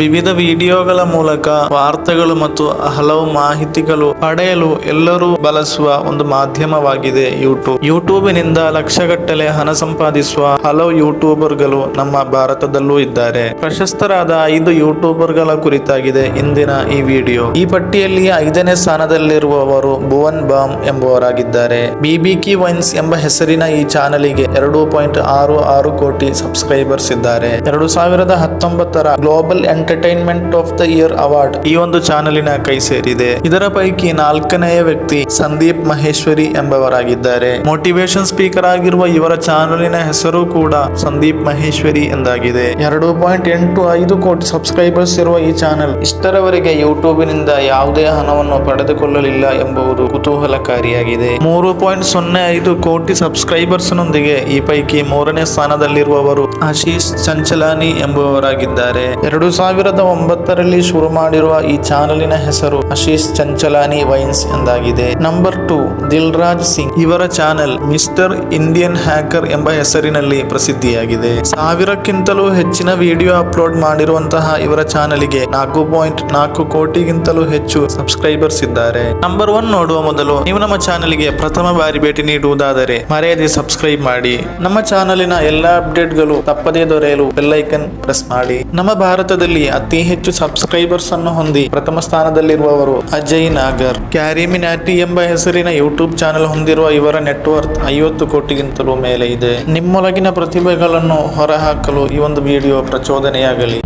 ವಿವಿಧ ವಿಡಿಯೋಗಳ ಮೂಲಕ ವಾರ್ತೆಗಳು ಮತ್ತು ಹಲವು ಮಾಹಿತಿಗಳು ಪಡೆಯಲು ಎಲ್ಲರೂ ಬಳಸುವ ಒಂದು ಮಾಧ್ಯಮವಾಗಿದೆ ಯೂಟ್ಯೂಬ್. ಯೂಟ್ಯೂಬಿನಿಂದ ಲಕ್ಷಗಟ್ಟಲೆ ಹಣ ಸಂಪಾದಿಸುವ ಹಲವು ಯೂಟ್ಯೂಬರ್ಗಳು ನಮ್ಮ ಭಾರತದಲ್ಲೂ ಇದ್ದಾರೆ. ಪ್ರಶಸ್ತರಾದ 5 ಯೂಟ್ಯೂಬರ್ಗಳ ಕುರಿತಾಗಿದೆ ಇಂದಿನ ಈ ವಿಡಿಯೋ. ಈ ಪಟ್ಟಿಯಲ್ಲಿ 5ನೇ ಸ್ಥಾನದಲ್ಲಿರುವವರು ಭುವನ್ ಬಾಮ್ ಎಂಬುವರಾಗಿದ್ದಾರೆ. ಬಿಬಿಕಿ ವೈನ್ಸ್ ಎಂಬ ಹೆಸರಿನ ಈ ಚಾನಲಿಗೆ 2.66 ಕೋಟಿ ಸಬ್ಸ್ಕ್ರೈಬರ್ಸ್ ಇದ್ದಾರೆ. 2019ರ global entertainment of the year award ಈ ಒಂದು ಚಾನಲಿನ ಕೈ ಸೇರಿದೆ. ಇದರ ಪೈಕಿ 4ನೇ ವ್ಯಕ್ತಿ ಸಂದೀಪ್ ಮಹೇಶ್ವರಿ ಎಂಬವರಾಗಿದ್ದಾರೆ. ಮೋಟಿವೇಶನ್ ಸ್ಪೀಕರ್ ಆಗಿರುವ ಇವರ ಚಾನಲಿನ ಹೆಸರು ಕೂಡ ಸಂದೀಪ್ ಮಹೇಶ್ವರಿ ಎಂದಾಗಿದೆ. 2.85 ಕೋಟಿ ಸಬ್ಸ್ಕ್ರೈಬರ್ಸ್ ಇರುವ ಈ ಚಾನಲ್ ಇಷ್ಟರವರೆಗೆ ಯೂಟ್ಯೂಬಿನಿಂದ ಯಾವುದೇ ಹಣವನ್ನು ಪಡೆದುಕೊಳ್ಳಲಿಲ್ಲ ಎಂಬುದು ಕುತೂಹಲಕಾರಿಯಾಗಿದೆ. 3.05 ಕೋಟಿ ಸಬ್ಸ್ಕ್ರೈಬರ್ಸ್ ನೊಂದಿಗೆ ಈ ಪೈಕಿ 3ನೇ ಸ್ಥಾನದಲ್ಲಿರುವವರು ಆಶೀಶ್ ಚಂಚಲಾನಿ ಎಂಬುವರಾಗಿದ್ದಾರೆ. 2009ರಲ್ಲಿ ಶುರು ಮಾಡಿರುವ ಈ ಚಾನಲಿನ ಹೆಸರು ಆಶೀಶ್ ಚಂಚಲಾನಿ ವೈನ್ಸ್ ಎಂದಾಗಿದೆ. ನಂಬರ್ 2 ದಿಲ್ ರಾಜ್ ಸಿಂಗ್. ಇವರ ಚಾನೆಲ್ ಮಿಸ್ಟರ್ ಇಂಡಿಯನ್ ಹ್ಯಾಕರ್ ಎಂಬ ಹೆಸರಿನಲ್ಲಿ ಪ್ರಸಿದ್ಧಿಯಾಗಿದೆ. 1000ಕ್ಕಿಂತಲೂ ಹೆಚ್ಚಿನ ವಿಡಿಯೋ ಅಪ್ಲೋಡ್ ಮಾಡಿರುವಂತಹ ಇವರ ಚಾನಲಿಗೆ 4.4 ಕೋಟಿಗಿಂತಲೂ ಹೆಚ್ಚು ಸಬ್ಸ್ಕ್ರೈಬರ್ಸ್ ಇದ್ದಾರೆ. ನಂಬರ್ 1 ನೋಡುವ ಮೊದಲು ನೀವು ನಮ್ಮ ಚಾನಲ್ಗೆ ಪ್ರಥಮ ಬಾರಿ ಭೇಟಿ ನೀಡುವುದಾದರೆ ಮರೆಯದೆ ಸಬ್ಸ್ಕ್ರೈಬ್ ಮಾಡಿ. ನಮ್ಮ ಚಾನಲಿನ ಎಲ್ಲಾ ಅಪ್ಡೇಟ್ಗಳು ತಪ್ಪದೇ ದೊರೆಯಲು ಬೆಲ್ ಐಕನ್ ಪ್ರೆಸ್ ಮಾಡಿ. ನಮ್ಮ ಭಾರತದಲ್ಲಿ ಅತಿ ಹೆಚ್ಚು ಸಬ್ಸ್ಕ್ರೈಬರ್ಸ್ ಅನ್ನು ಹೊಂದಿ ಪ್ರಥಮ ಸ್ಥಾನದಲ್ಲಿರುವವರು ಅಜಯ್ ನಾಗರ್. ಕ್ಯಾರಿ ಮಿನಾಟಿ ಎಂಬ ಹೆಸರಿನ ಯೂಟ್ಯೂಬ್ ಚಾನೆಲ್ ಹೊಂದಿರುವ ಇವರ ನೆಟ್ವರ್ತ್ 50 ಕೋಟಿಗಿಂತಲೂ ಮೇಲೆ ಇದೆ. ನಿಮ್ಮೊಳಗಿನ ಪ್ರತಿಭೆಗಳನ್ನು ಹೊರಹಾಕಲು ಈ ಒಂದು ವಿಡಿಯೋ ಪ್ರಚೋದನೆಯಾಗಲಿ.